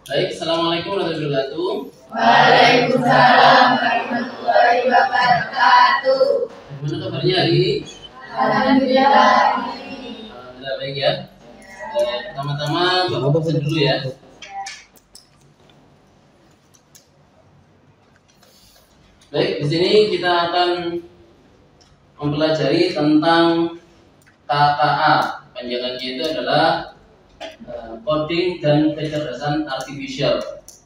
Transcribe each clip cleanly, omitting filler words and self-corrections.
Baik, assalamualaikum warahmatullahi wabarakatuh. Waalaikumsalam warahmatullahi wabarakatuh. Bagaimana kabarnya hari ini? Alhamdulillah. Alhamdulillah baik ya. Pertama-tama Bapak absen dulu ya. Baik, di sini kita akan mempelajari tentang KKA. Panjangannya itu adalah coding dan kecerdasan artifisial.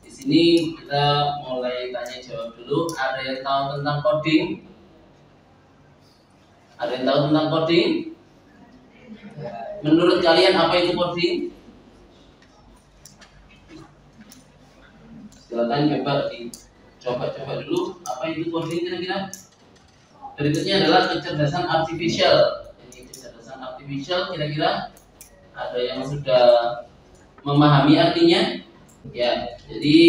Di sini kita mulai tanya jawab dulu. Ada yang tahu tentang coding? Ada yang tahu tentang coding? Menurut kalian apa itu coding? Silakan coba dulu apa itu coding kira-kira. Berikutnya adalah kecerdasan artifisial. Jadi kecerdasan artifisial kira-kira ada yang sudah memahami artinya? Ya, jadi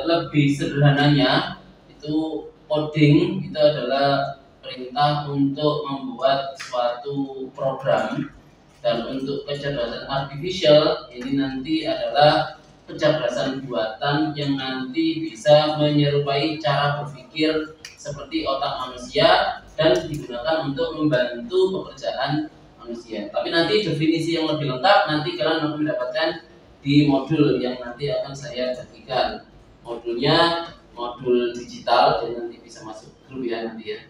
lebih sederhananya itu coding itu adalah perintah untuk membuat suatu program, dan untuk kecerdasan artifisial ini nanti adalah kecerdasan buatan yang nanti bisa menyerupai cara berpikir seperti otak manusia dan digunakan untuk membantu pekerjaan manusia. Tapi nanti definisi yang lebih lengkap nanti kalian akan mendapatkan di modul yang nanti akan saya bagikan. Modulnya modul digital, jadi nanti bisa masuk grup ya nanti ya.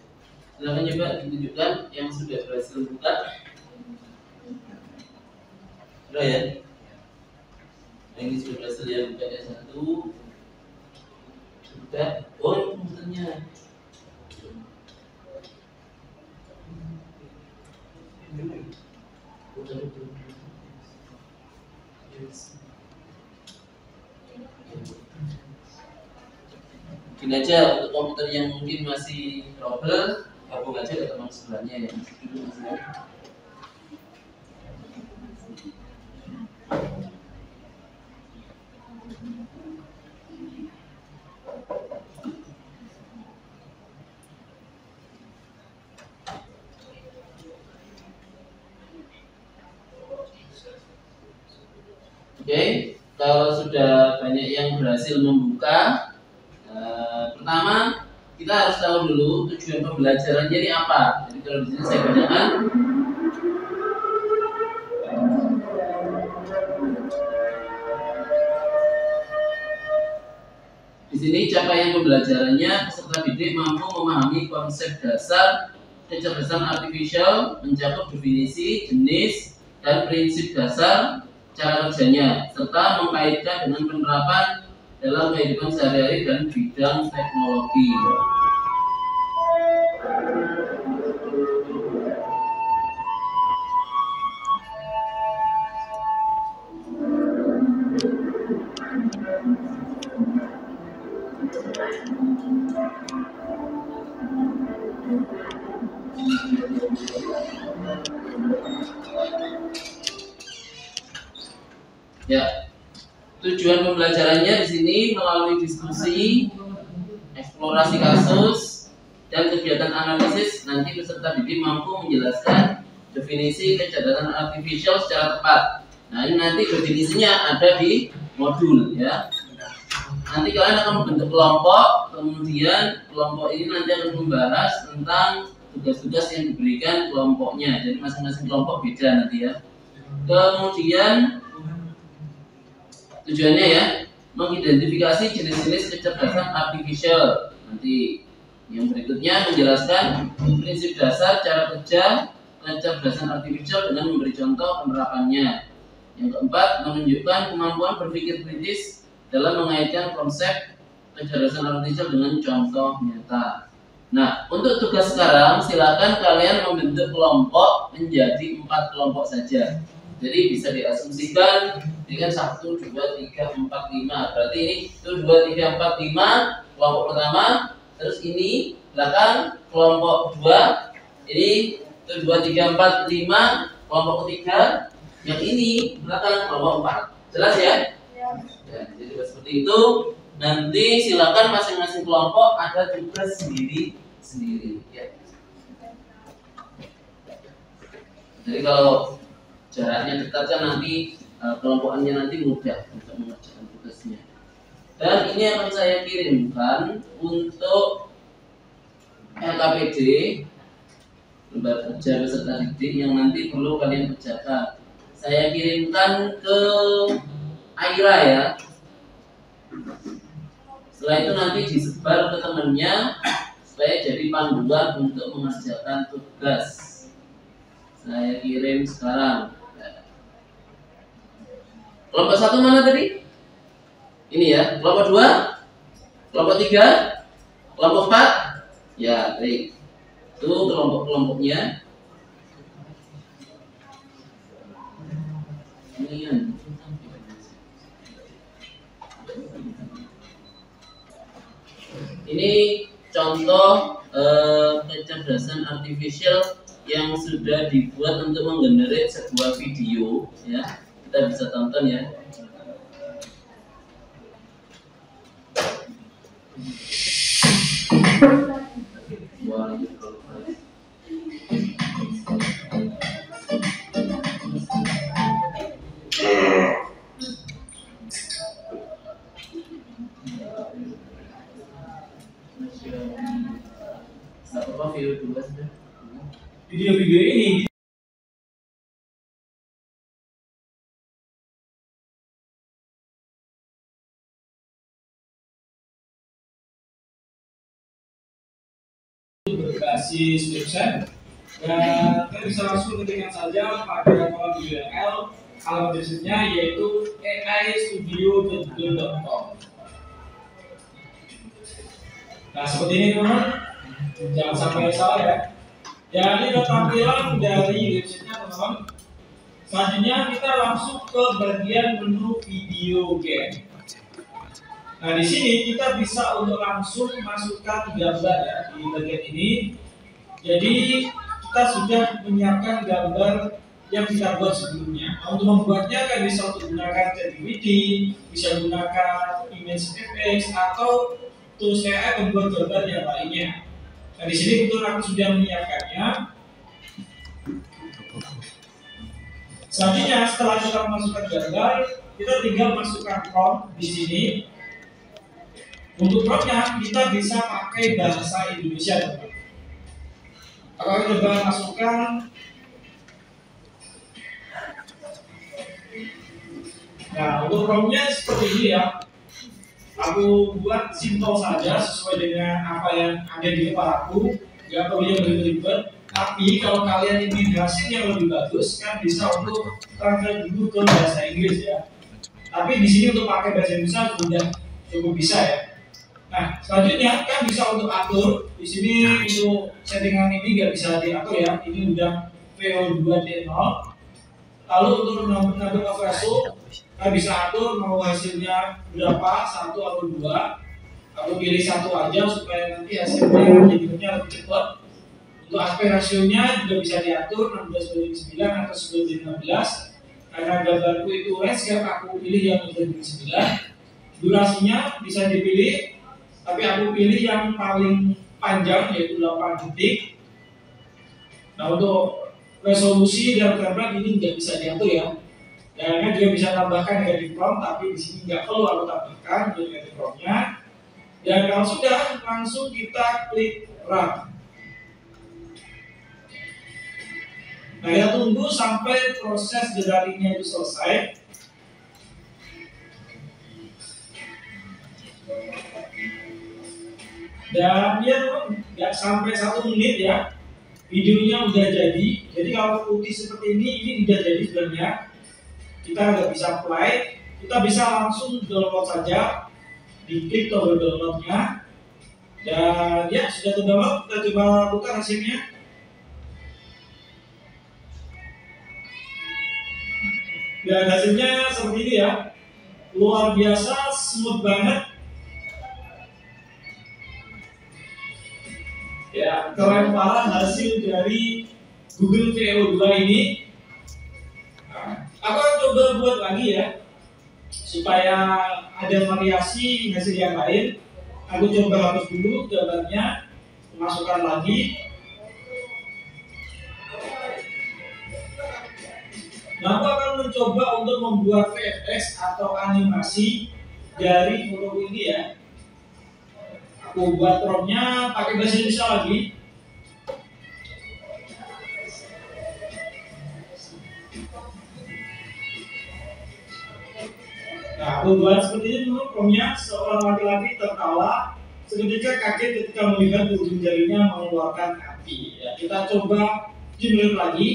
Silakan coba ditunjukkan yang sudah berhasil buka. Sudah ya? Ini sudah berhasil ya buka ya, satu. Sudah. Oh, komputernya. Gini aja, untuk komputer yang mungkin masih trouble, gabung aja ke teman sebelahnya ya. Oke, kalau sudah banyak yang berhasil membuka, pertama kita harus tahu dulu tujuan pembelajarannya ini apa. Jadi kalau di sini saya bacakan, di sini capaian pembelajarannya peserta didik mampu memahami konsep dasar kecerdasan artifisial, mencakup definisi, jenis, dan prinsip dasar cara kerjanya, serta mengkaitkan dengan penerapan dalam kehidupan sehari-hari dan bidang teknologi. Ya, tujuan pembelajarannya di sini melalui diskusi, eksplorasi kasus, dan kegiatan analisis. Nanti peserta didik mampu menjelaskan definisi kecerdasan artifisial secara tepat. Nah, ini nanti definisinya ada di modul ya. Nanti kalian akan membentuk kelompok, kemudian kelompok ini nanti akan membahas tentang tugas-tugas yang diberikan kelompoknya. Jadi masing-masing kelompok beda nanti ya. Kemudian tujuannya ya, mengidentifikasi jenis-jenis kecerdasan artifisial. Nanti yang berikutnya menjelaskan prinsip dasar cara kerja kecerdasan artifisial dengan memberi contoh penerapannya. Yang keempat, menunjukkan kemampuan berpikir kritis dalam mengaitkan konsep kecerdasan artifisial dengan contoh nyata. Nah, untuk tugas sekarang silakan kalian membentuk kelompok menjadi 4 kelompok saja. Jadi bisa diasumsikan dengan 1, 2, 3, 4, 5. Berarti ini 1, 2, 3, 4, 5 kelompok pertama. Terus ini belakang kelompok 2. Ini 1, 2, 3, 4, 5 kelompok ketiga. Yang ini belakang kelompok 4. Jelas ya? Ya, jadi seperti itu. Nanti silakan masing-masing kelompok ada tugas sendiri ya. Jadi kalau jaraknya dekat kan nanti kelompokannya nanti mudah untuk mengerjakan tugas. tugasnya. Dan ini akan saya kirimkan untuk LKPD, lembaga kerja peserta didik yang nanti perlu kalian kerjakan. Saya kirimkan ke Aira ya. Setelah itu nanti disebar ke temannya supaya jadi panduan untuk mengerjakan tugas. Saya kirim sekarang. Kelompok 1 mana tadi? Ini ya. Kelompok 2, kelompok 3, kelompok 4. Ya, baik. Itu kelompok-kelompoknya. Ini contoh kecerdasan artificial yang sudah dibuat untuk menggenerate sebuah video ya. Kita bisa tonton ya. Video-video ini berbasis website dan kita bisa langsung ketikkan saja pada kolom URL alamat websitenya yaitu aistudio.google.com. Nah seperti ini teman-teman, jangan sampai salah ya. Ya ini adalah tampilan dari websitenya teman-teman. Selanjutnya kita langsung ke bagian menu video game. Nah di sini kita bisa untuk langsung masukkan gambar ya di bagian ini. Jadi kita sudah menyiapkan gambar yang kita buat sebelumnya. Nah, untuk membuatnya kan bisa untuk menggunakan ChatGPT, bisa menggunakan ImageFX atau tools AI pembuat gambar yang lainnya. Nah di sini kebetulan aku sudah menyiapkannya. Selanjutnya setelah kita memasukkan gambar, kita tinggal masukkan prompt di sini. Untuk promptnya kita bisa pakai bahasa Indonesia. Kalau coba masukkan, nah untuk promptnya seperti ini ya. Aku buat simple saja sesuai dengan apa yang ada di kepalaku, nggak perlu yang ribet-ribet. Tapi kalau kalian ingin hasil yang lebih bagus, kan bisa untuk translate dulu ke bahasa Inggris ya. Tapi di sini untuk pakai bahasa Indonesia sudah cukup bisa ya. Nah, selanjutnya kan bisa untuk atur. Di sini untuk settingan ini nggak bisa diatur ya. Ini udah VO2D0. Lalu untuk menambah overflow, kita bisa atur mau hasilnya berapa, 1 atau 2. Lalu pilih 1 aja supaya nanti hasilnya jadinya lebih cepat. Untuk aspek rasionya juga bisa diatur 16:9 atau 10:15. Karena gambarku itu landscape, aku pilih yang 16:9. Durasinya bisa dipilih, tapi aku pilih yang paling panjang yaitu 8 detik. Nah untuk resolusi dan gambar ini nggak bisa diatur ya. Dan juga bisa tambahkan negatif prompt, tapi di sini nggak perlu aku tambahkan negatif promptnya. Dan kalau sudah, langsung kita klik run. Nah kita tunggu sampai proses generatingnya itu selesai. Dan dia nggak sampai 1 menit ya, videonya udah jadi. Jadi kalau putih seperti ini udah jadi sebenarnya. Kita nggak bisa play, kita bisa langsung download saja, diklik tombol downloadnya. Dan ya sudah terdownload, kita coba buka hasilnya. Dan hasilnya seperti ini ya, luar biasa, smooth banget. Ya, keren parah hasil dari Google VO2 ini. Nah, aku akan coba buat lagi ya, supaya ada variasi hasil yang lain. Aku coba hapus dulu gambarnya, masukkan lagi. Nah, aku akan mencoba untuk membuat VFX atau animasi dari foto ini ya. Aku buat promnya pakai bahasa Indonesia lagi. Nah, aku buat seperti ini dulu promnya. Seorang laki-laki tertawa seketika kaget ketika melihat ujung jarinya mengeluarkan api. Ya, kita coba dimulai lagi.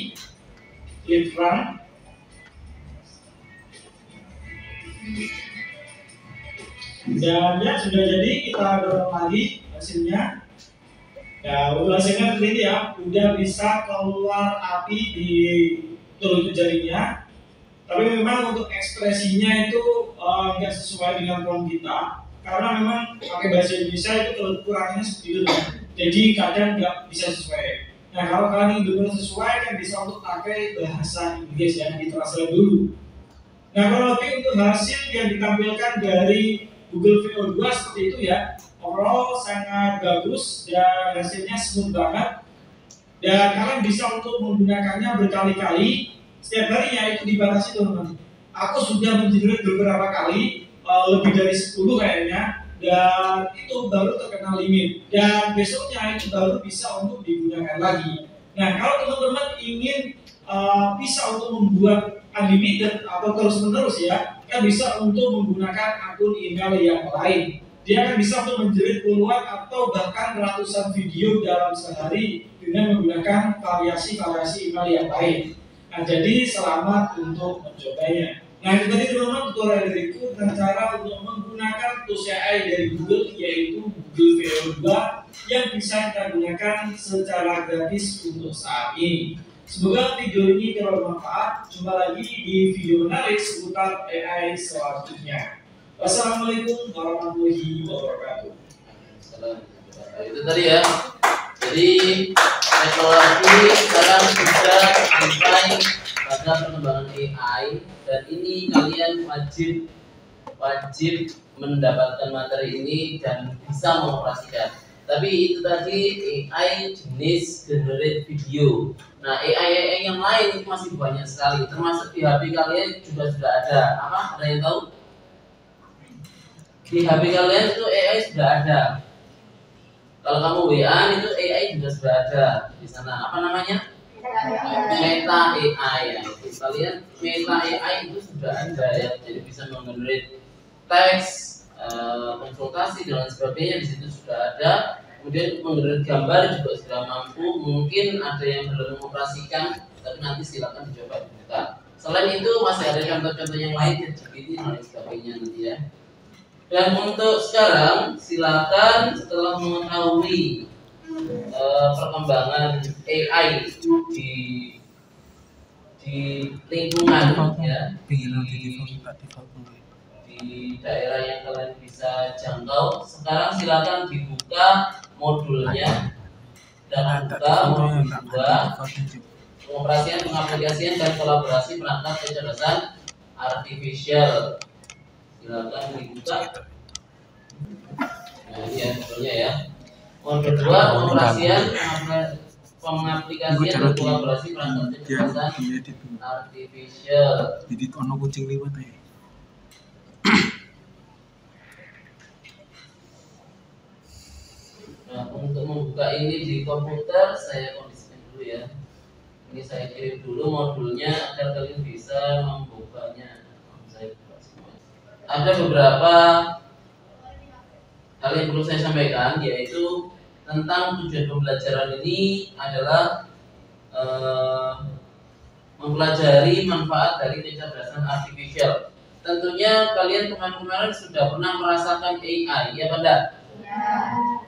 Klik run. Dan ya sudah jadi, kita dorong lagi hasilnya. Ya, untuk hasilnya seperti ini ya, udah bisa keluar api di telunjuk jarinya. Tapi memang untuk ekspresinya itu nggak sesuai dengan prompt kita, karena memang pakai bahasa Indonesia itu kekurangannya seperti itu ya. Jadi kadang nggak bisa sesuai. Nah, kalau kalian ingin benar sesuai kan bisa untuk pakai bahasa Inggris ya, ditranslate dulu. Nah, kalau lebih untuk hasil yang ditampilkan dari Google VO2 seperti itu ya, overall sangat bagus dan hasilnya smooth banget. Dan kalian bisa untuk menggunakannya berkali-kali. Setiap harinya itu dibatasi teman-teman. Aku sudah menjerit beberapa kali, lebih dari 10 kayaknya, dan itu baru terkena limit. Dan besoknya itu baru bisa untuk digunakan lagi. Nah, kalau teman-teman ingin bisa untuk membuat unlimited atau terus-menerus ya, kan bisa untuk menggunakan akun email yang lain. Dia akan bisa untuk menjerit puluhan atau bahkan ratusan video dalam sehari dengan menggunakan variasi-variasi email yang lain. Nah, jadi selamat untuk mencobanya. Nah, itu tadi teman-teman tutorial dariku tentang cara untuk menggunakan tools AI dari Google, yaitu Google VO2 yang bisa kita gunakan secara gratis untuk saat ini. Semoga video ini bermanfaat. Jumpa lagi di video menarik seputar AI selanjutnya. Wassalamualaikum warahmatullahi wabarakatuh. Itu tadi ya. Jadi teknologi sekarang sudah sampai pada pengembangan AI, dan ini kalian wajib mendapatkan materi ini dan bisa mengoperasikan. Tapi itu tadi AI jenis generate video. Nah, AI yang lain itu masih banyak sekali, termasuk di HP kalian juga sudah ada. Apa? Ada yang tahu? Di HP kalian itu AI sudah ada. Kalau kamu WA itu AI juga sudah ada di sana. Apa namanya? Meta AI ya. Kalian Meta AI itu sudah ada ya. Jadi bisa menggenerate teks, konsultasi dan lain sebagainya, di situ sudah ada. Kemudian menggenerate gambar juga sudah mampu. Mungkin ada yang belum mengoperasikan, tapi nanti silakan dicoba dibuka. Selain itu masih ada contoh-contoh yang lain, ChatGPT dan lain sebagainya nanti ya. Dan untuk sekarang silakan setelah mengetahui perkembangan AI di lingkungan ya, di daerah yang kalian bisa jangkau, sekarang silakan dibuka modulnya dan buka modul 2, pengoperasian, pengaplikasian dan kolaborasi perangkat kecerdasan artificial. Silakan dibuka. Nah, ini ya modulnya ya. Modul 2, pengoperasian, pengaplikasian dan kolaborasi perangkat kecerdasan artificial. Jadi ono kucing liwat ya. Nah, untuk membuka ini di komputer saya kondisikan dulu ya. Ini saya kirim dulu modulnya agar kalian bisa membukanya. Saya buka semua. Ada beberapa hal yang perlu saya sampaikan, yaitu tentang tujuan pembelajaran ini adalah mempelajari manfaat dari kecerdasan artificial. Tentunya kalian kemarin-kemarin sudah pernah merasakan AI, ya Pak?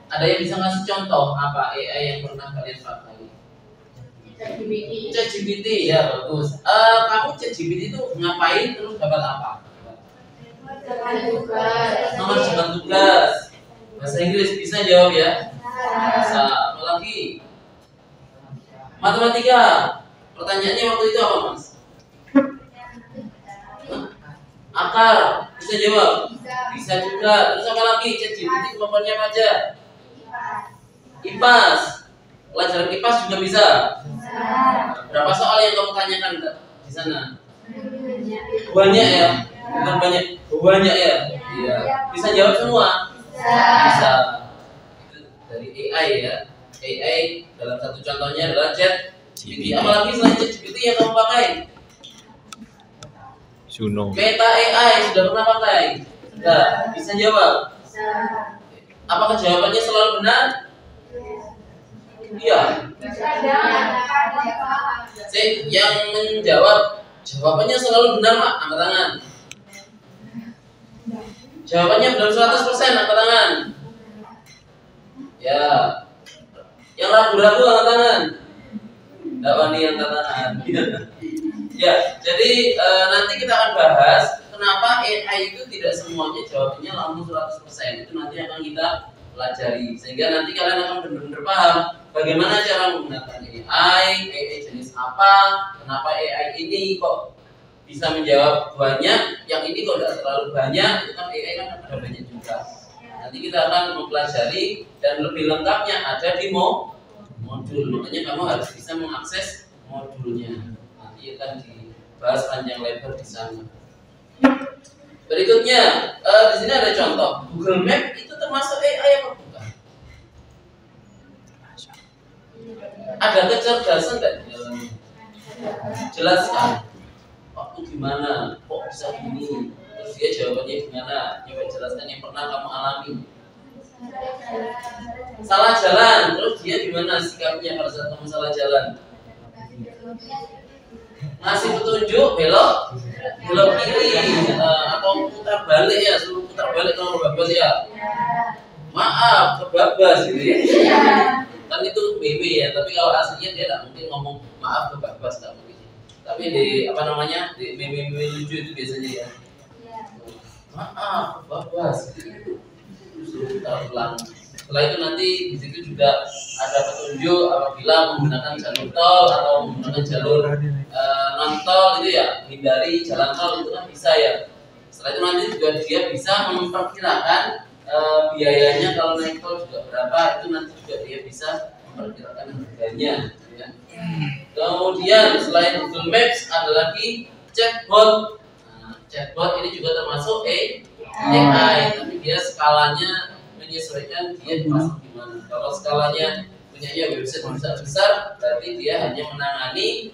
Ada yang bisa ngasih contoh apa AI yang pernah kalian pakai? ChatGPT ya, bagus. Kamu ChatGPT itu ngapain terus dapat apa? Mengerjakan tugas. Bahasa Inggris bisa jawab ya? Bisa. Apa lagi? Matematika. Pertanyaannya waktu itu apa, Mas? Akar. Bisa jawab? Bisa juga. Terus apa lagi? ChatGPT kemampuannya apa aja? IPAS. Pelajaran IPAS juga bisa. Berapa soal yang kamu tanyakan di sana? Banyak ya? Bukan banyak. Banyak ya? Iya. Bisa jawab semua? Bisa. Itu dari AI ya. AI dalam satu contohnya adalah ChatGPT. Apalagi selain ChatGPT yang kamu pakai? Suno. Meta AI sudah pernah pakai? Sudah. Bisa jawab? Apakah jawabannya selalu benar? Iya. Yang menjawab jawabannya selalu benar, Mak. Angkat tangan. Jawabannya benar 100%, angkat tangan. Ya. Yang ragu-ragu angkat tangan. Tidak wani angkat tangan. Ya, jadi nanti kita akan bahas kenapa AI itu tidak semuanya jawabannya langsung 100%. Itu nanti akan kita pelajari sehingga nanti kalian akan benar-benar paham bagaimana cara menggunakan AI jenis apa, kenapa AI ini kok bisa menjawab banyak, yang ini kok tidak terlalu banyak. Itu kan AI kan ada banyak juga. Nanti kita akan mempelajari dan lebih lengkapnya ada di modul. Makanya kamu harus bisa mengakses modulnya. Nanti akan dibahas panjang lebar di sana. Berikutnya, di sini ada contoh. Google Map itu termasuk AI apa bukan? Ada kecerdasan nggak di dalamnya? Jelaskan. Waktu gimana? Kok bisa gini? Terus dia jawabannya gimana? Coba jelaskan yang pernah kamu alami. Salah jalan. Terus dia gimana sikapnya pada saat kamu salah jalan? Ngasih petunjuk belok kiri atau putar balik ya, suruh putar balik kalau kebabas ya. Maaf, kebabas gitu ya. Kan itu meme ya, tapi kalau aslinya dia tidak mungkin ngomong maaf kebabas, tidak mungkin. Tapi di di meme lucu itu biasanya ya. Maaf kebabas. Suruh putar ulang. Setelah itu nanti di situ juga ada petunjuk apabila menggunakan jalur tol atau menggunakan jalur non tol itu ya, hindari jalan tol itu kan bisa ya. Setelah itu nanti juga dia bisa memperkirakan biayanya kalau naik tol juga berapa, itu nanti juga dia bisa memperkirakan harganya. Ya. Kemudian selain Google Maps ada lagi chatbot. Nah, chatbot ini juga termasuk AI, tapi dia skalanya menyesuaikan dia masuk di mana. Kalau skalanya punyanya website besar, berarti dia hanya menangani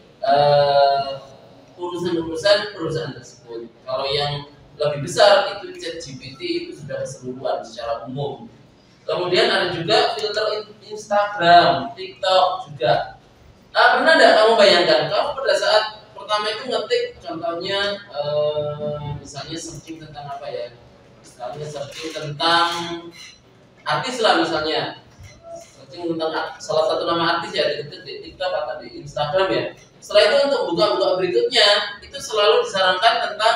urusan-urusan perusahaan tersebut. Kalau yang lebih besar itu ChatGPT itu sudah keseluruhan secara umum. Kemudian ada juga filter Instagram, TikTok juga. Pernah tidak kamu bayangkan, kamu pada saat pertama itu ngetik, contohnya misalnya searching tentang apa ya? Misalnya searching tentang artis lah misalnya, searching tentang salah satu nama artis ya di TikTok atau di Instagram ya. Setelah itu untuk buka-buka berikutnya itu selalu disarankan tentang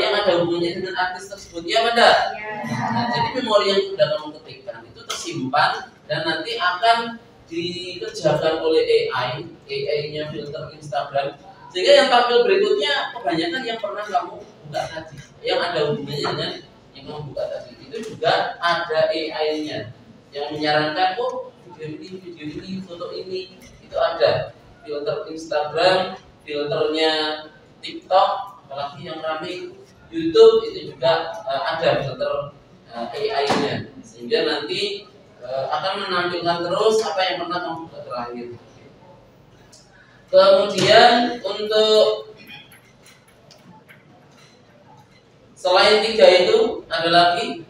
yang ada hubungannya dengan artis tersebut, ya benda. Nah, jadi memori yang sudah kamu ketikkan itu tersimpan dan nanti akan dikerjakan oleh AI-nya filter Instagram, sehingga yang tampil berikutnya kebanyakan yang pernah kamu buka tadi, yang ada hubungannya dengan yang kamu buka tadi. Itu juga ada AI-nya yang menyarankan video ini, foto ini, itu ada filter Instagram, filternya TikTok, apalagi yang ramai YouTube itu juga ada filter AI-nya, sehingga nanti akan menampilkan terus apa yang pernah kamu buka terakhir. Kemudian untuk selain 3 itu ada lagi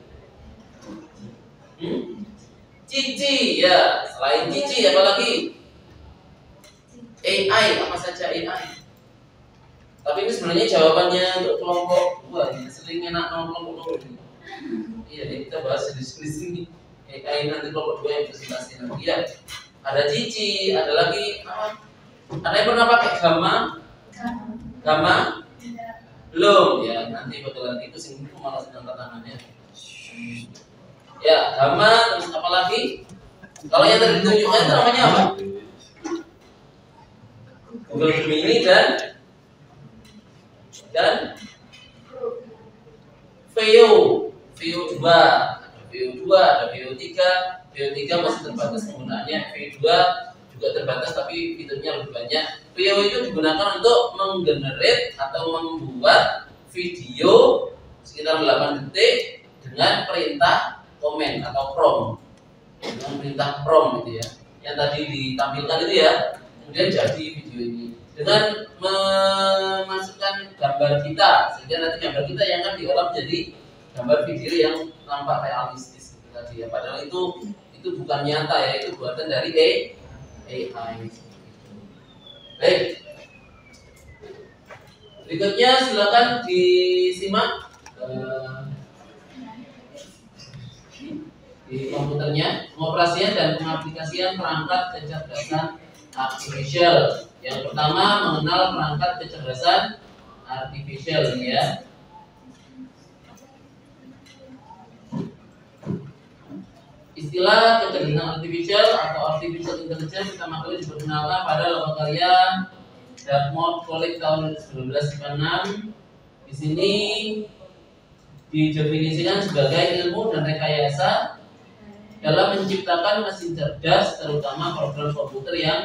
Cici ya. Selain Cici apa lagi? AI, apa saja AI? Tapi ini sebenarnya jawabannya untuk kelompok 2 ya. Sering enak kelompok 2 ini. Iya, jadi kita bahas di sini. AI nanti kelompok 2 yang presentasi nanti ya. Ada Cici, ada lagi apa? Ada yang pernah pakai Gamma? Belum ya, nanti bakalan itu sing malah sedang tangannya. Ya, Gamma, terus apa lagi? Kalau yang tadi ditunjukkan itu namanya apa? Google Gemini dan Veo 2, ada Veo 3 masih terbatas penggunaannya, Veo 2 juga terbatas tapi fiturnya lebih banyak. Veo itu digunakan untuk menggenerate atau membuat video sekitar 8 detik dengan perintah komen atau prompt. Dengan perintah prompt gitu ya. Yang tadi ditampilkan itu ya. Kemudian jadi video ini dengan memasukkan gambar kita, sehingga nanti gambar kita yang akan diolah menjadi gambar video yang nampak realistis gitu tadi ya. Padahal itu bukan nyata ya, itu buatan dari AI. Baik. Berikutnya silakan disimak di komputernya, pengoperasian dan pengaplikasian perangkat kecerdasan artificial. Yang pertama mengenal perangkat kecerdasan artificial ini ya. Istilah kecerdasan artificial atau artificial intelligence pertama kali diperkenalkan pada lembaga karya Dartmouth College tahun 1956. Di sini didefinisikan sebagai ilmu dan rekayasa dalam menciptakan mesin cerdas, terutama program komputer yang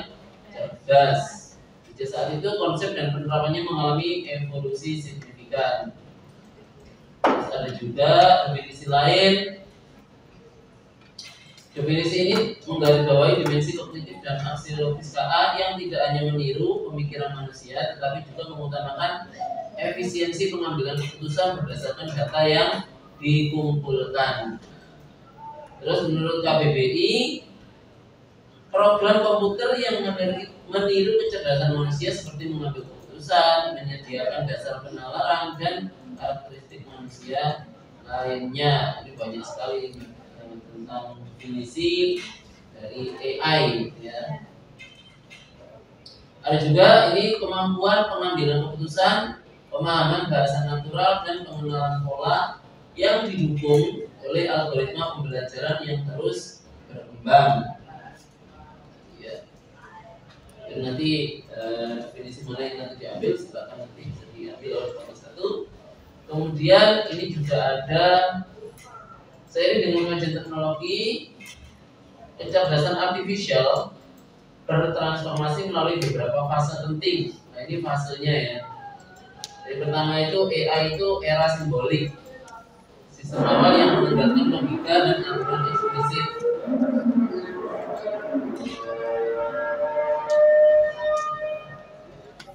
cerdas. Sejak saat itu konsep dan penerapannya mengalami evolusi signifikan. Terus ada juga definisi lain. Definisi ini menggarisbawahi dimensi kognitif dan aksiologis KA yang tidak hanya meniru pemikiran manusia, tetapi juga mengutamakan efisiensi pengambilan keputusan berdasarkan data yang dikumpulkan. Terus menurut KBBI, program komputer yang meniru kecerdasan manusia seperti mengambil keputusan, menyediakan dasar penalaran dan karakteristik manusia lainnya. Ini banyak sekali tentang definisi dari AI ya. Ada juga ini kemampuan pengambilan keputusan, pemahaman bahasa natural dan pengenalan pola yang didukung oleh algoritma pembelajaran yang terus berkembang. Ya. Dan nanti definisi mana yang nanti diambil silakan nanti bisa diambil oleh kelompok satu. Kemudian ini juga ada seiring dengan kemajuan teknologi, kecerdasan artificial bertransformasi melalui beberapa fase penting. Nah ini fasenya ya. Yang pertama itu AI itu era simbolik. Sistem awal yang menggunakan logika dan aturan eksplisit.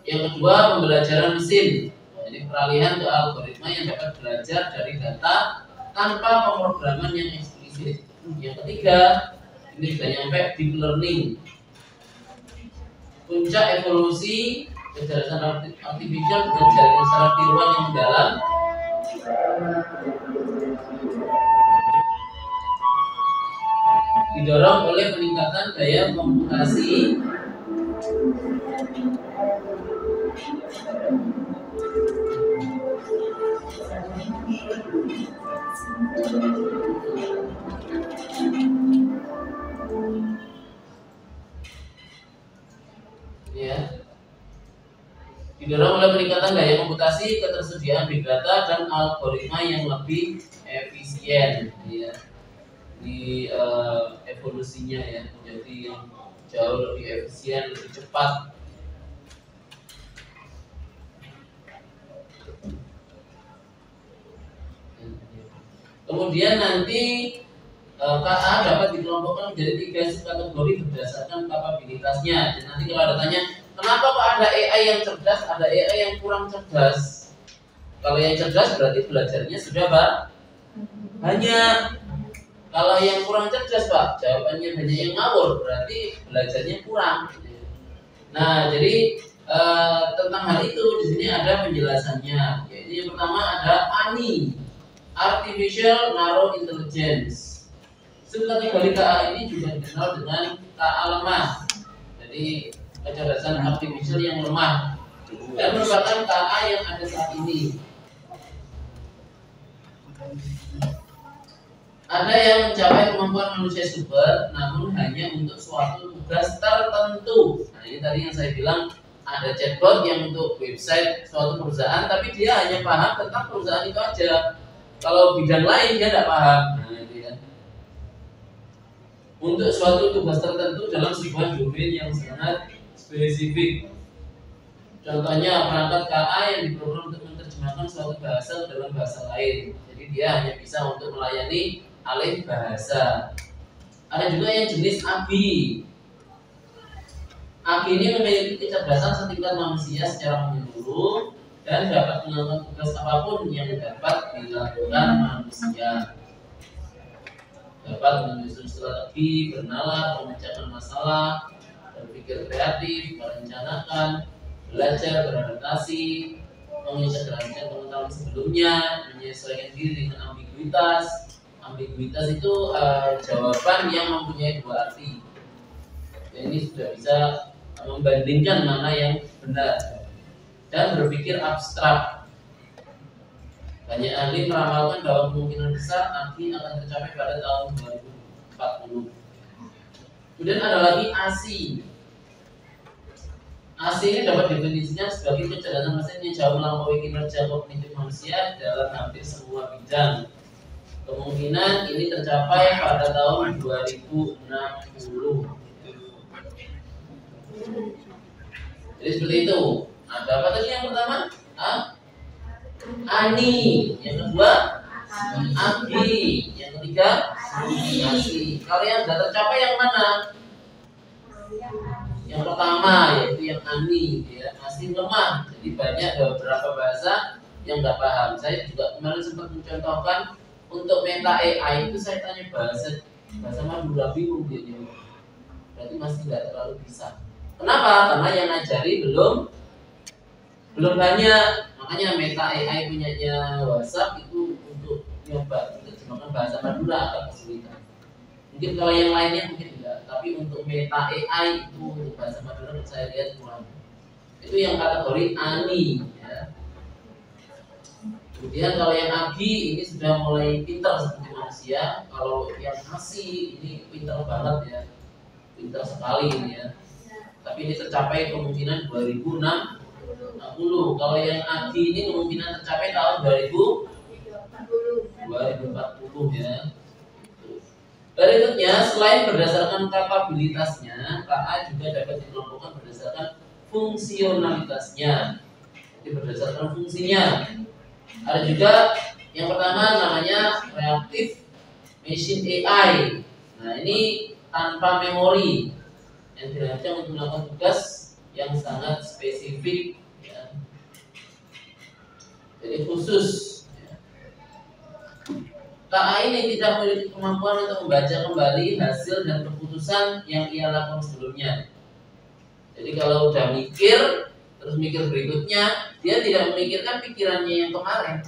Yang kedua pembelajaran mesin. Jadi peralihan ke algoritma yang dapat belajar dari data tanpa pemrograman yang eksplisit. Yang ketiga, ini sudah nyampe deep learning. Puncak evolusi kecerdasan artificial dengan jaringan saraf tiruan yang mendalam. Didorong oleh peningkatan daya komputasi ya. Didorong oleh peningkatan daya komputasi, ketersediaan big data dan algoritma yang lebih efisien ya. Di evolusinya ya, menjadi yang jauh lebih efisien, lebih cepat. Kemudian nanti KA dapat dikelompokkan menjadi 3 subkategori berdasarkan kapabilitasnya. Dan nanti kalau ada tanya, kenapa kok ada AI yang cerdas, ada AI yang kurang cerdas? Kalau yang cerdas berarti belajarnya sudah banyak. Kalau yang kurang cerdas Pak, jawabannya banyak yang ngawur, berarti belajarnya kurang. Nah, jadi tentang hal itu di sini ada penjelasannya. Yaitu yang pertama ada ANI, Artificial Narrow Intelligence. Subkategori KA ini juga dikenal dengan KA lemah. Jadi kecerdasan artificial yang lemah. Dan merupakan KA yang ada saat ini. Ada yang mencapai kemampuan manusia super, namun hanya untuk suatu tugas tertentu. Nah ini tadi yang saya bilang, ada chatbot yang untuk website suatu perusahaan, tapi dia hanya paham tentang perusahaan itu aja. Kalau bidang lain dia tidak paham. Nah itu ya. Untuk suatu tugas tertentu dalam sebuah domain yang sangat spesifik. Contohnya perangkat KA yang diprogram untuk menerjemahkan menerjemahkan suatu bahasa ke dalam bahasa lain. Jadi dia hanya bisa untuk melayani alih bahasa. Ada juga yang jenis ABI. ABI ini memiliki kecerdasan setingkat manusia secara menyeluruh dan dapat melakukan tugas apapun yang dapat dilakukan manusia. Dapat menyusun strategi, bernalar, memecahkan masalah, berpikir kreatif, merencanakan, belajar, beradaptasi, mengintegrasikan pengetahuan sebelumnya, menyesuaikan diri dengan ambiguitas. Ambiguitas itu jawaban yang mempunyai dua arti. Dan ini sudah bisa membandingkan mana yang benar. Dan berpikir abstrak. Banyak ahli meramalkan bahwa kemungkinan besar ABI akan tercapai pada tahun 2040. Kemudian ada lagi ASI. ASI ini dapat definisikan sebagai kecerdasan mesin yang jauh melampaui kinerja kognitif manusia dalam hampir semua bidang. Kemungkinan ini tercapai pada tahun 2060. Jadi seperti itu. Ada apa tadi yang pertama? ANI. Yang kedua ABI. Yang ketiga ASI. Kalau yang sudah tercapai yang mana? Yang pertama yaitu yang ANI, ya, masih lemah. Jadi banyak beberapa bahasa yang nggak paham. Saya juga kemarin sempat mencontohkan untuk Meta AI itu saya tanya bahasa Madura bingung dia jawab. Berarti masih nggak terlalu bisa. Kenapa? Karena yang ngajari belum banyak. Makanya Meta AI punyanya WhatsApp itu untuk nyoba menerjemahkan bahasa Madura agak kesulitan. Mungkin kalau yang lainnya mungkin tidak, tapi untuk Meta AI itu untuk bahasa Madura saya lihat kurang. Itu yang kategori ANI, ya. Kemudian kalau yang ABI ini sudah mulai pintar seperti manusia. Kalau yang ASI ini pintar banget, ya, pintar sekali ini, ya. Tapi ini tercapai kemungkinan 2060. Kalau yang ABI ini kemungkinan tercapai tahun 2040, ya. Berikutnya, selain berdasarkan kapabilitasnya, KA juga dapat dikelompokkan berdasarkan fungsionalitasnya. Jadi berdasarkan fungsinya. Ada juga yang pertama namanya reactive machine AI. Nah, ini tanpa memori yang dirancang untuk melakukan tugas yang sangat spesifik, ya. Jadi khusus. KA ini tidak memiliki kemampuan untuk membaca kembali hasil dan keputusan yang ia lakukan sebelumnya. Jadi kalau udah mikir, terus mikir berikutnya, dia tidak memikirkan pikirannya yang kemarin,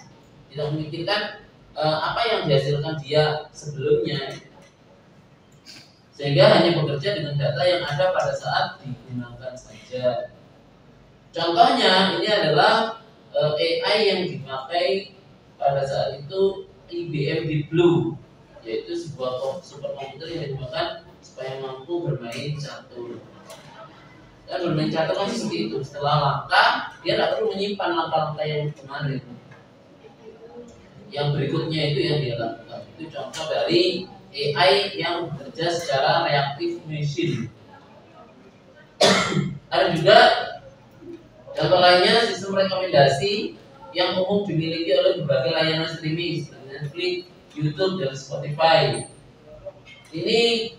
tidak memikirkan apa yang dihasilkan dia sebelumnya, sehingga hanya bekerja dengan data yang ada pada saat digunakan saja. Contohnya ini adalah AI yang dipakai pada saat itu IBM Deep Blue, yaitu sebuah superkomputer yang digunakan supaya mampu bermain catur. Dan bermain catur kan seperti itu. Setelah langkah, dia tidak perlu menyimpan langkah-langkah yang kemarin. Yang berikutnya itu yang dia lakukan. Itu contoh dari AI yang bekerja secara reactive machine. Ada juga contoh lainnya sistem rekomendasi yang umum dimiliki oleh berbagai layanan streaming, Netflix, YouTube, dan Spotify. Ini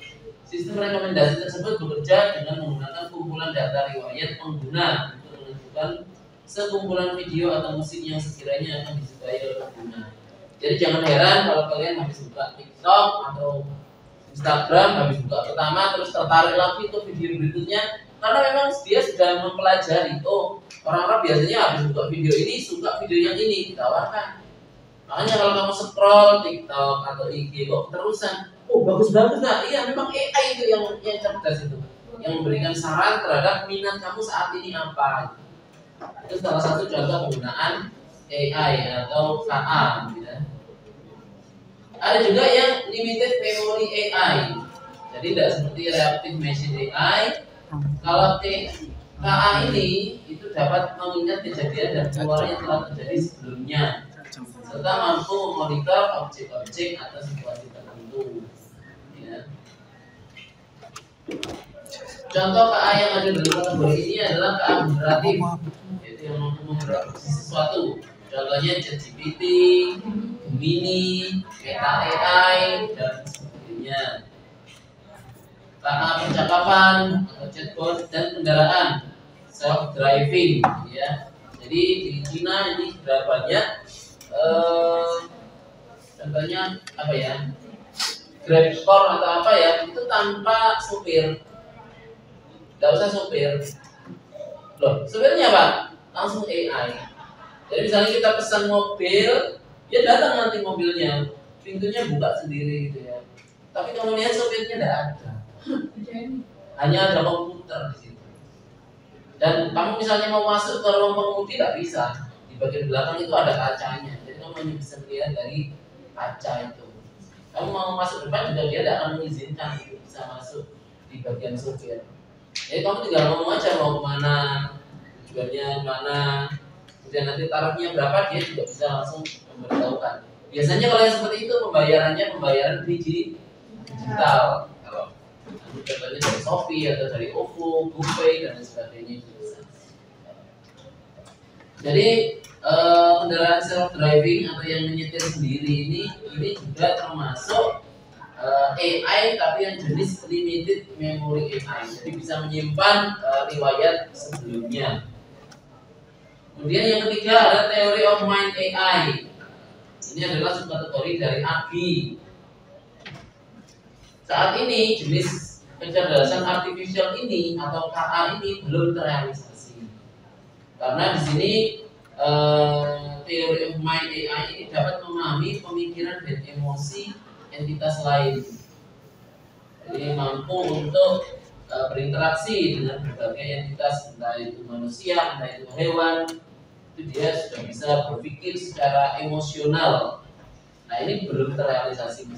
sistem rekomendasi tersebut bekerja dengan menggunakan kumpulan data riwayat pengguna untuk menentukan sekumpulan video atau musik yang sekiranya akan disukai oleh pengguna. Jadi jangan heran kalau kalian habis buka TikTok atau Instagram, habis buka pertama terus tertarik lagi ke video berikutnya, karena memang dia sudah mempelajari. Oh, orang-orang biasanya habis buka video ini suka video yang ini, ditawarkan. Makanya kalau kamu scroll TikTok atau IG kok terusan, oh bagus-bagus, nah iya memang AI itu yang cerdas itu, yang memberikan saran terhadap minat kamu saat ini apa. Itu salah satu contoh penggunaan AI atau KA, gitu. Ada juga yang limited memory AI, jadi tidak seperti reactive machine AI. Kalau KA ini itu dapat mengingat kejadian dan peluang yang telah terjadi sebelumnya, serta mampu memonitor objek-objek atau situasi tertentu, ya. Contoh KA yang ada dalam kategori ini adalah KA generatif, yaitu yang mampu memproduksi sesuatu. Contohnya ChatGPT, Gemini, Meta AI, dan sebagainya. KA percakapan atau chatbot dan kendaraan self driving, ya. Jadi di Cina ini sudah banyak, contohnya apa ya? Grab Car atau apa ya? Itu tanpa supir, nggak usah supir. Loh, supirnya apa? Langsung AI. Jadi misalnya kita pesan mobil, ya datang nanti mobilnya, pintunya buka sendiri gitu ya. Tapi kalau lihat sopirnya tidak ada, hanya ada komputer di situ. Dan kamu misalnya mau masuk ke ruang pengemudi tidak bisa, di bagian belakang itu ada kacanya, jadi kamu hanya bisa melihat dari kaca itu. Kamu mau masuk depan juga dia tidak akan mengizinkan bisa masuk di bagian sopir. Jadi kamu tinggal ngomong aja mau kemana, tujuannya kemana. Dan nanti tarifnya berapa dia juga bisa langsung memberitahukan. Biasanya kalau yang seperti itu pembayaran digital. Kalau contohnya dari Shopee atau dari OVO, GoPay dan sebagainya itu bisa. Jadi kendaraan self driving atau yang menyetir sendiri ini juga termasuk AI tapi yang jenis limited memory AI. Jadi bisa menyimpan riwayat sebelumnya. Kemudian yang ketiga ada Theory of Mind AI. Ini adalah subkategori dari AGI. Saat ini jenis kecerdasan artificial ini atau KA ini belum terrealisasi. Karena di sini Theory of Mind AI ini dapat memahami pemikiran dan emosi entitas lain. Jadi mampu untuk berinteraksi dengan berbagai entitas, entah itu manusia, entah itu hewan. Dia sudah bisa berpikir secara emosional. Nah ini belum terrealisasi.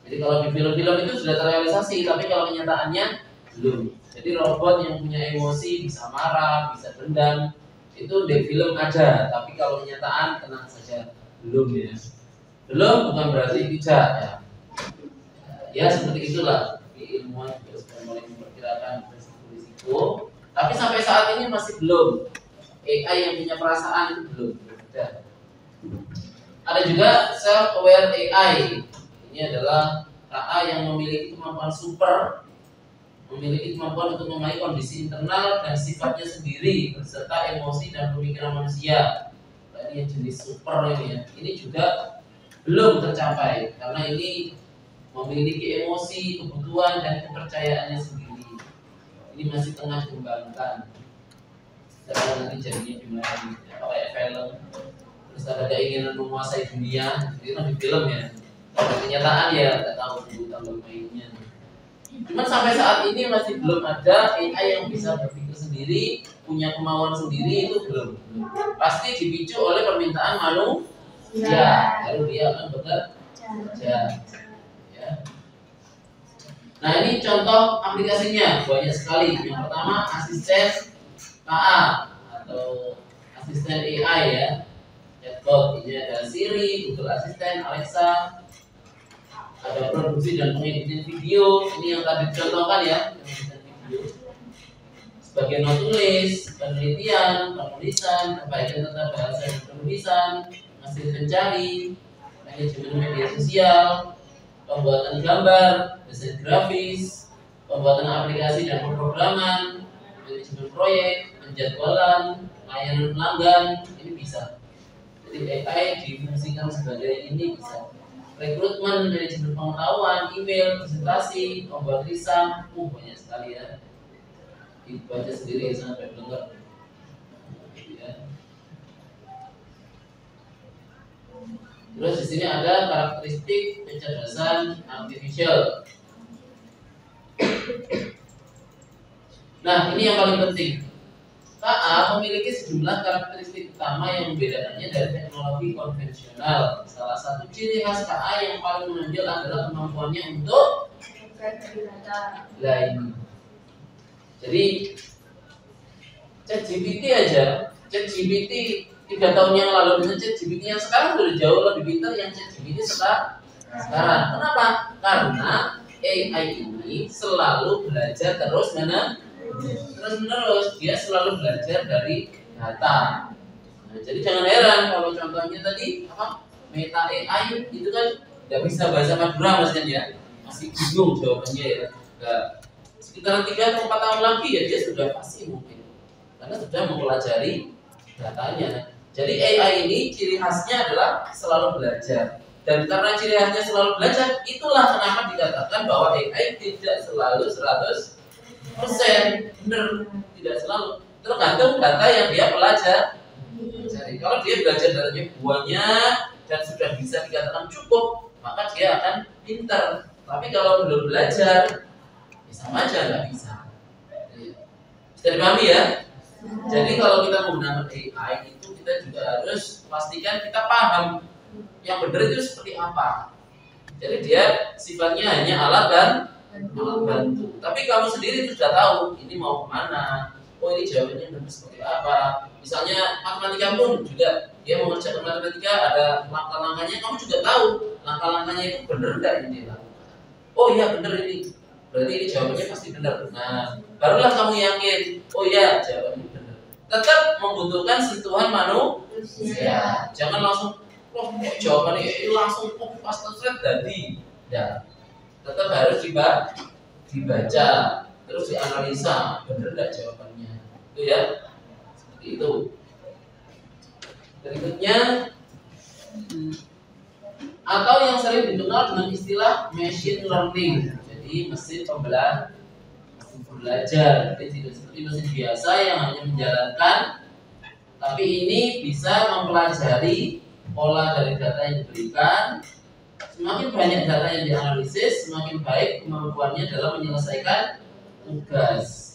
Jadi kalau di film-film itu sudah terrealisasi, tapi kalau kenyataannya belum. Jadi robot yang punya emosi bisa marah, bisa dendam, itu di film ada. Tapi kalau kenyataan tenang saja belum ya. Belum bukan berarti tidak ya. Ya seperti itulah. Ilmuwan juga sudah mulai memperkirakan risiko. Tapi sampai saat ini masih belum. AI yang punya perasaan itu belum ada. Ada juga self-aware AI. Ini adalah KA yang memiliki kemampuan super, memiliki kemampuan untuk memahami kondisi internal dan sifatnya sendiri beserta emosi dan pemikiran manusia. Nah, ini yang jenis super ini ya. Ini juga belum tercapai karena ini memiliki emosi, kebutuhan dan kepercayaannya sendiri. Ini masih tengah dikembangkan. Sekarang nanti jadinya gimana? Kayak film. Terus ada keinginan menguasai dunia, itu kan di film ya. Kalau kenyataan ya nggak tahu dulu tanggal mainnya. Cuman sampai saat ini masih belum ada AI yang bisa berpikir sendiri, punya kemauan sendiri itu belum. Pasti dipicu oleh permintaan manusia, lalu dia akan bekerja. Ya. Nah ini contoh aplikasinya banyak sekali. Yang pertama asisten KA atau asisten AI ya, chatbot. Ini ada Siri, Google Assistant, Alexa. Ada produksi dan pengeditan video. Ini yang tadi dicontohkan ya, pengeditan video. Sebagai notulis, penelitian, penulisan, perbaikan tata bahasa dan penulisan, hasil pencari, manajemen media sosial, pembuatan gambar, desain grafis, pembuatan aplikasi dan pemrograman, manajemen proyek, penjadwalan, layanan pelanggan, ini bisa. Jadi AI difungsikan sebagai ini bisa. Rekrutmen, manajemen pengetahuan, email, presentasi, membuat lisan, banyak sekali ya. Dibaca sendiri sampai dengar. Ya. Terus di sini ada karakteristik kecerdasan artificial. Nah, ini yang paling penting. KA memiliki sejumlah karakteristik utama yang membedakannya dari teknologi konvensional. Salah satu ciri khas KA yang paling menonjol adalah kemampuannya untuk ini. Jadi ChatGPT aja, ChatGPT 3 tahun yang lalu dengan ChatGPT yang sekarang sudah jauh lebih pintar yang ChatGPT sekarang. Kenapa? Karena AI ini selalu belajar terus menerus, dia selalu belajar dari data. Nah, jadi jangan heran kalau contohnya tadi apa Meta AI itu kan nggak bisa bahasa Madura mas kan ya, masih bingung jawabannya ya. Nah, sekitar 3 atau 4 tahun lagi ya dia sudah pasti mungkin karena sudah mempelajari datanya. Jadi AI ini ciri khasnya adalah selalu belajar. Dan karena ciri khasnya selalu belajar, itulah kenapa dikatakan bahwa AI tidak selalu 100% benar, tidak selalu. Tergantung data yang dia pelajari. Kalau dia belajar datanya banyak dan sudah bisa dikatakan cukup, maka dia akan pintar. Tapi kalau belum belajar, ya sama aja nggak bisa. Bisa dipahami ya? Jadi kalau kita menggunakan AI itu kita juga harus pastikan kita paham yang benar itu seperti apa. Jadi dia sifatnya hanya alat dan alat bantu. Tapi kamu sendiri sudah tahu ini mau kemana. Oh ini jawabannya benar seperti apa. Misalnya matematika pun juga dia mengerjakan matematika ada langkah-langkahnya. Kamu juga tahu langkah-langkahnya itu benar nggak ini lah. Oh iya benar ini. Berarti ini jawabannya pasti benar. Nah barulah kamu yakin. Oh iya jawabannya benar. Tetap membutuhkan sentuhan manusia. Jangan langsung jawabannya langsung pas terus tadi. Ya, tetap harus dibaca, terus dianalisa benar nggak jawabannya. Itu ya, seperti itu. Berikutnya, atau yang sering dikenal dengan istilah machine learning. Jadi mesin belajar, jadi tidak seperti mesin biasa yang hanya menjalankan, tapi ini bisa mempelajari pola dari data yang diberikan. Semakin banyak data yang dianalisis, semakin baik kemampuannya dalam menyelesaikan tugas.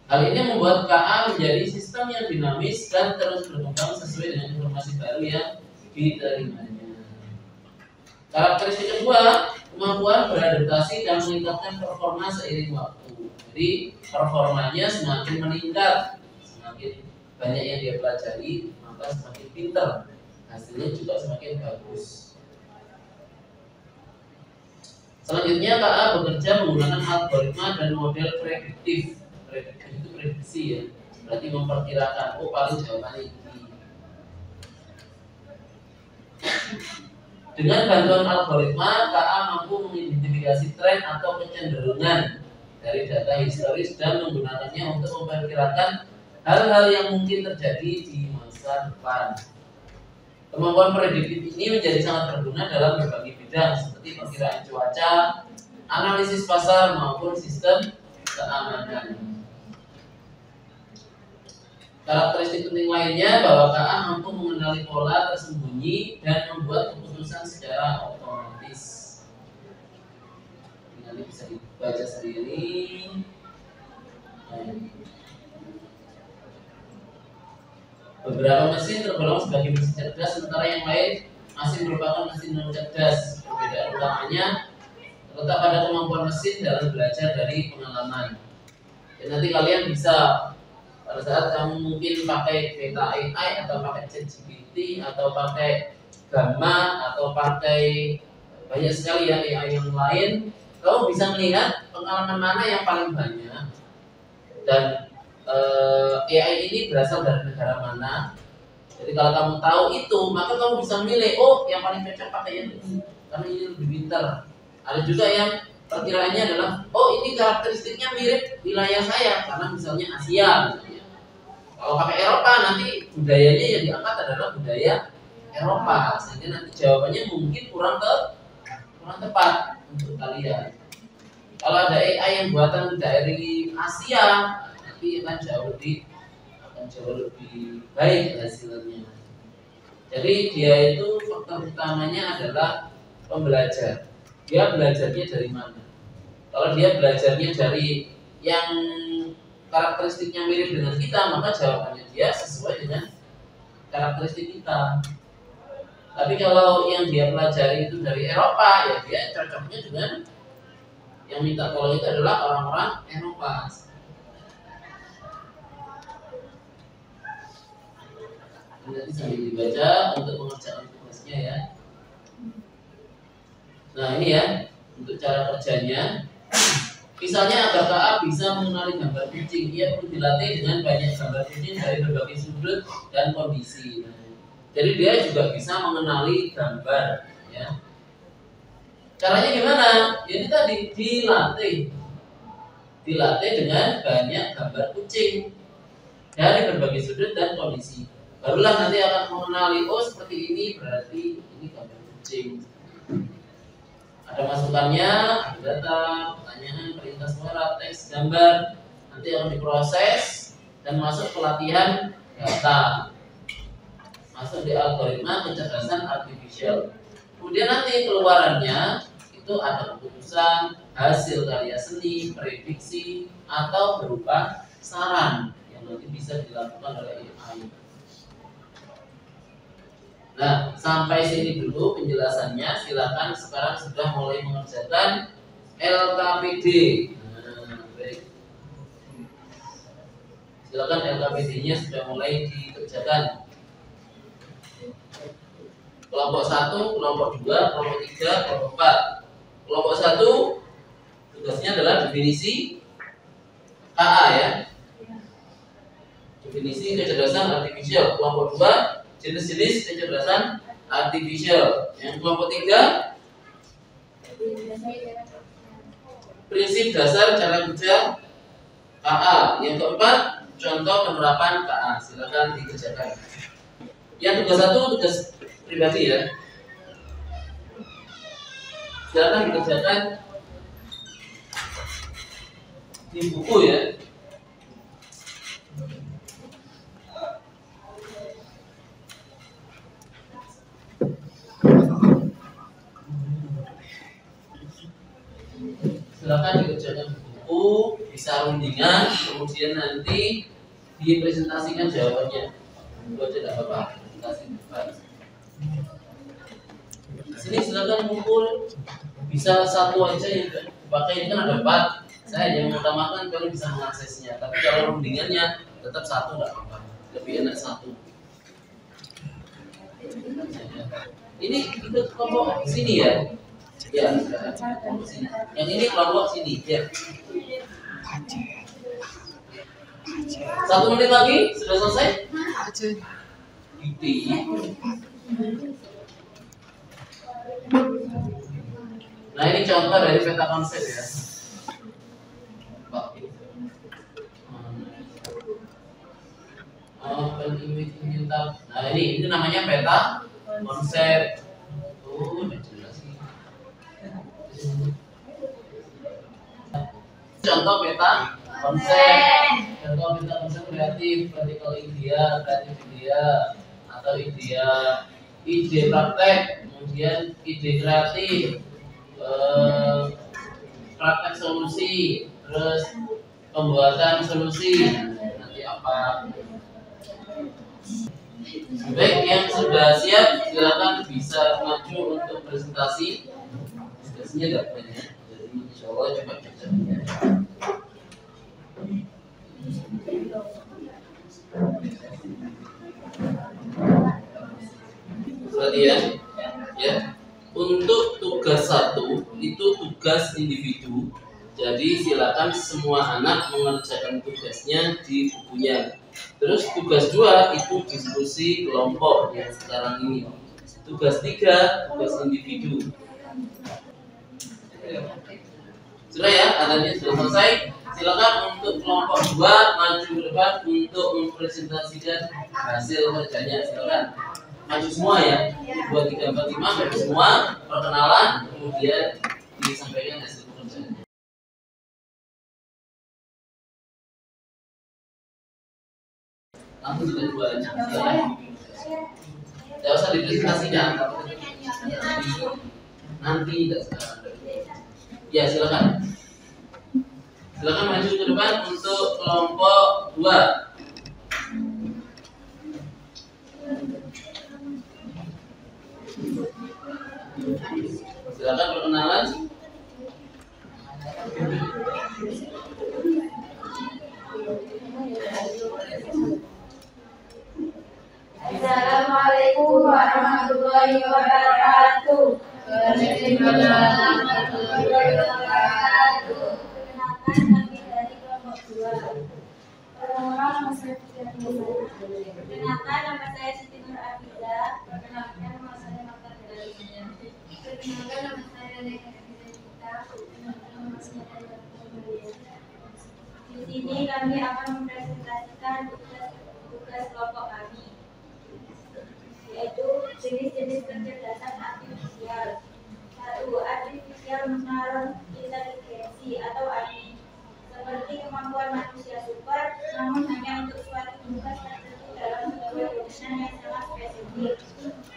Hal ini membuat KA menjadi sistem yang dinamis dan terus berkembang sesuai dengan informasi baru yang diterimanya. Karakteristik kedua, kemampuan beradaptasi dan meningkatkan performa seiring waktu. Jadi performanya semakin meningkat, semakin banyak yang dia pelajari, maka semakin pintar, hasilnya juga semakin bagus. Selanjutnya KA bekerja menggunakan algoritma dan model prediktif. Prediktif itu prediksi ya, berarti memperkirakan. Oh paling jawabannya ini. Dengan bantuan algoritma, KA mampu mengidentifikasi tren atau kecenderungan dari data historis dan menggunakannya untuk memperkirakan hal-hal yang mungkin terjadi di masa depan. Kemampuan prediktif ini menjadi sangat berguna dalam berbagai bidang seperti perkiraan cuaca, analisis pasar maupun sistem keamanan. Karakteristik penting lainnya bahwa KA mampu mengenali pola tersembunyi dan membuat keputusan secara otomatis. Nanti bisa dibaca sendiri. Beberapa mesin tergolong sebagai mesin cerdas, sementara yang lain masih merupakan mesin non cerdas. Perbedaan utamanya terletak pada kemampuan mesin dalam belajar dari pengalaman. Dan nanti kalian bisa pada saat kamu mungkin pakai Meta AI atau pakai ChatGPT atau pakai Gamma atau pakai banyak sekali ya AI yang lain, kamu bisa melihat pengalaman mana yang paling banyak dan AI ini berasal dari negara mana. Jadi kalau kamu tahu itu, maka kamu bisa memilih, oh yang paling cocok pakai yang ini karena ini lebih pintar. Ada juga yang perkiraannya adalah, oh ini karakteristiknya mirip wilayah saya karena misalnya Asia misalnya. Kalau pakai Eropa nanti budayanya yang diangkat adalah budaya Eropa, sehingga nanti jawabannya mungkin kurang tepat untuk kalian. Kalau ada AI yang buatan dari Asia, nanti akan jauh lebih baik hasilnya. Jadi dia itu faktor utamanya adalah pembelajar. Dia belajarnya dari mana? Kalau dia belajarnya dari yang karakteristiknya mirip dengan kita, maka jawabannya dia sesuai dengan karakteristik kita. Tapi kalau yang dia pelajari itu dari Eropa, ya dia cocoknya dengan yang minta tolong itu adalah orang-orang Eropa. Nanti sambil dibaca untuk mengerjakan tugasnya ya. Nah ini ya untuk cara kerjanya. Misalnya agar KA bisa mengenali gambar kucing, ia perlu dilatih dengan banyak gambar kucing dari berbagai sudut dan kondisi. Jadi dia juga bisa mengenali gambar, ya. Caranya gimana? Ini tadi dilatih dengan banyak gambar kucing dari berbagai sudut dan kondisi. Barulah nanti akan mengenali, oh seperti ini berarti ini gambar kucing. Ada masukannya, ada data, pertanyaan, perintah suara, teks, gambar. Nanti akan diproses dan masuk pelatihan data. Masuk di algoritma kecerdasan artificial. Kemudian nanti keluarannya itu ada keputusan, hasil karya seni, prediksi, atau berupa saran yang nanti bisa dilakukan oleh AI. Nah, sampai sini dulu penjelasannya. Silakan sekarang sudah mulai mengerjakan LKPD. Nah, baik. Silakan LKPD-nya sudah mulai dikerjakan. Kelompok 1, kelompok 2, kelompok 3, kelompok 4. Kelompok 1 tugasnya adalah definisi KA, ya. Definisi kecerdasan artificial. Kelompok 2 jenis-jenis kecerdasan artificial. Yang kelompok 3 prinsip dasar cara kerja KA. Yang keempat contoh penerapan KA. Silakan dikerjakan. Yang tugas 1 tugas pribadi, ya. Silakan dikerjakan di buku, ya. Silakan dikerjakan di buku, bisa rundingan, kemudian nanti dipresentasikan jawabannya. Itu aja tidak apa-apa. Sini silakan kumpul, bisa satu aja yang dipakai. Ini kan ada 4. Saya yang mengutamakan kalau bisa mengaksesnya. Tapi kalau rundingannya tetap 1 nggak apa-apa. Lebih enak 1. Ini ikut kelompok sini, ya. Ya, sini. Yang ini kelompok sini, ya. 1 menit lagi sudah selesai. Nah, ini contoh dari peta konsep, ya. Nah, ini namanya peta konsep. Contoh peta konsep. Contoh peta konsep kreatif, vertical idea, kreatif idea, atau idea, ide praktek, kemudian ide kreatif, praktek solusi, terus pembuatan solusi. Nanti apa? Baik, yang sudah siap silakan bisa maju untuk presentasi. Presentasinya tidak banyak, jadi insya Allah coba kerjanya. Perhatian, ya. Untuk tugas 1 itu tugas individu. Jadi silakan semua anak mengerjakan tugasnya di bukunya. Terus tugas 2 itu diskusi kelompok yang sekarang ini. Tugas 3 tugas individu. Sudah, ya, adanya sudah selesai. Silakan untuk kelompok 2 maju ke depan untuk mempresentasikan hasil kerjanya. Silakan maju semua, ya. 2, 3, 4, 5 maju semua, perkenalan, kemudian disampaikan hasil kerjanya. Langsung sudah 2 aja. Tidak usah dipresentasikan. Nanti tidak sekarang. Ya, silakan. Silakan maju ke depan untuk kelompok 2. Silakan perkenalan. Assalamualaikum warahmatullahi wabarakatuh. Waalaikumsalam warahmatullahi wabarakatuh. nama saya Putri Nurul. Perkenalkan, nama saya Siti Nur Afiza. Perkenalkan, nama saya Mata Delia. Perkenalkan, nama saya Neka Kita. Perkenalkan, nama saya Delia. Di sini kami akan mempresentasikan tugas kelompok kami, yaitu jenis-jenis kecerdasan artifisial. 1. Artificial Intelligence atau AI, seperti kemampuan manusia super, namun hanya untuk suatu tugas tertentu dalam sebuah domain yang sangat spesifik.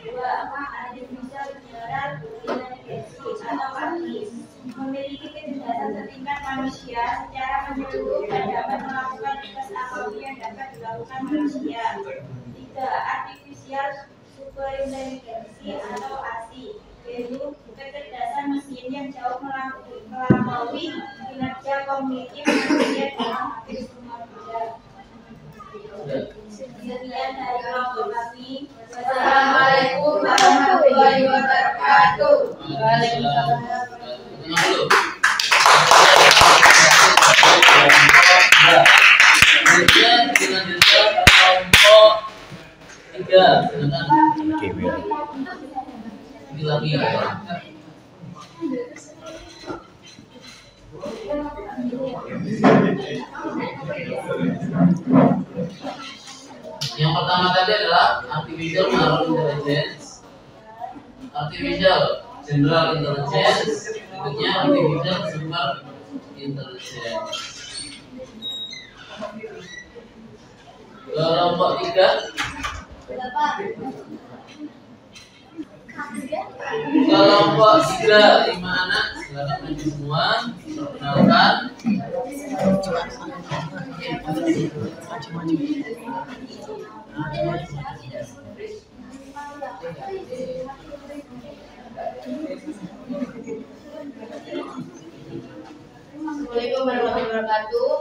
2. Artificial General Intelligence atau AI, memiliki kecerdasan setingkat manusia secara menyeluruh dan dapat melakukan tugas apapun yang dapat dilakukan manusia. 3. Artificial Superintelligence atau ASI, yaitu kecerdasan mesin yang jauh melampaui kinerja kognitif manusia dalam hampir semua bidang. Sekian dari kelompok kami. Wassalamualaikum warahmatullahi wabarakatuh. Waalaikumsalam. Kemudian dilanjutkan kelompok 3 dengan ini lagi ya. Yang pertama tadi adalah artificial intelligence, artificial general intelligence, berikutnya artificial super intelligence. Kelompok 3 kelompok 3 5 anak, silakan maju semua, perkenalkan. Assalamualaikum warahmatullahi wabarakatuh.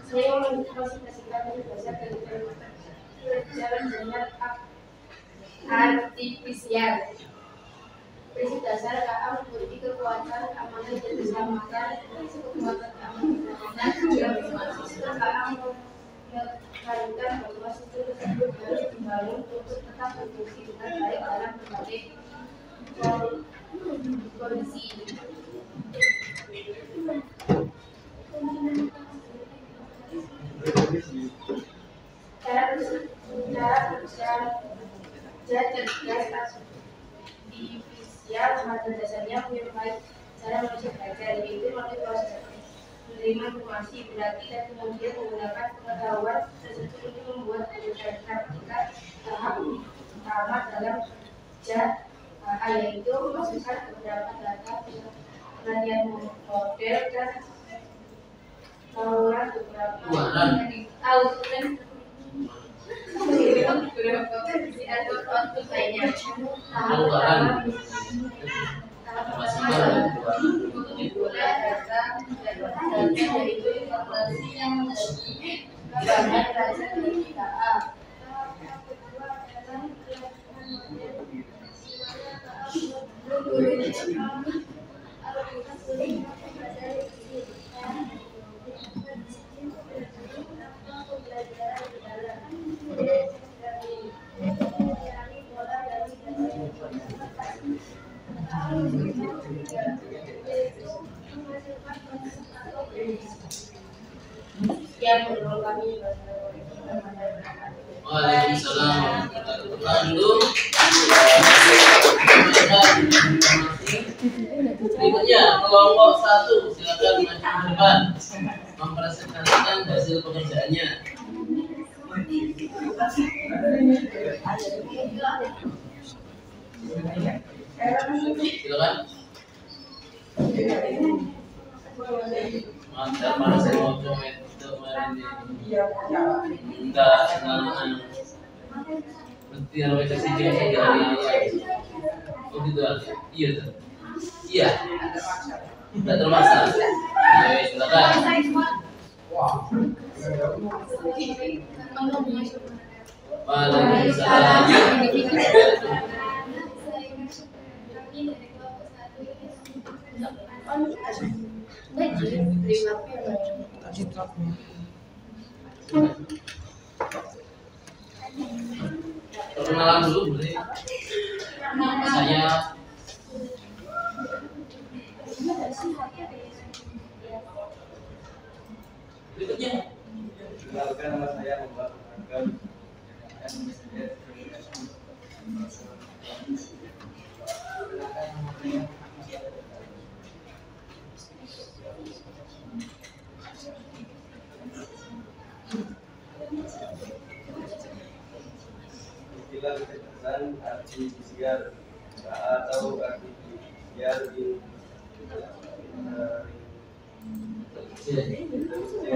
Saya mempresentasikan bahasa jalan dengan artifisial. Prinsip dasar KA memiliki kekuatan keamanan dan keselamatan, kekuatan keamanan yang sistem KA mengharuskan bahwa sistem tersebut harus dibangun untuk tetap berfungsi dengan baik dalam berbagai kondisi. Cara berusaha cerdas artifisial pada dasarnya punya baik cara manusia belajar, yaitu melalui proses menerima informasi berarti dan kemudian menggunakan pengetahuan tersebut untuk membuat keputusan. Ketika tahap pertama dalam yaitu memasukkan beberapa data penelitian model dan saluran beberapa output lainnya. Tahap yaitu informasi yang menjadi bahan dasar dari KA. yang menurut kami. Waalaikumsalam warahmatullahi wabarakatuh. Berikutnya kelompok 1 silakan maju ke depan mempresentasikan hasil pekerjaannya. Silakan. Mantap, mana saya mau coba itu kemarin ini. Enggak, berarti yang realisasi juga tiga hari ini. Oh gitu aja. Iya tuh. Iya. Enggak terpaksa. Oke, silakan. Waalaikumsalam. Perkenalan dulu boleh. Saya berikutnya. Kenalkan, nama saya Mbak Agam. Istilah kecerdasan artifisial atau artifisial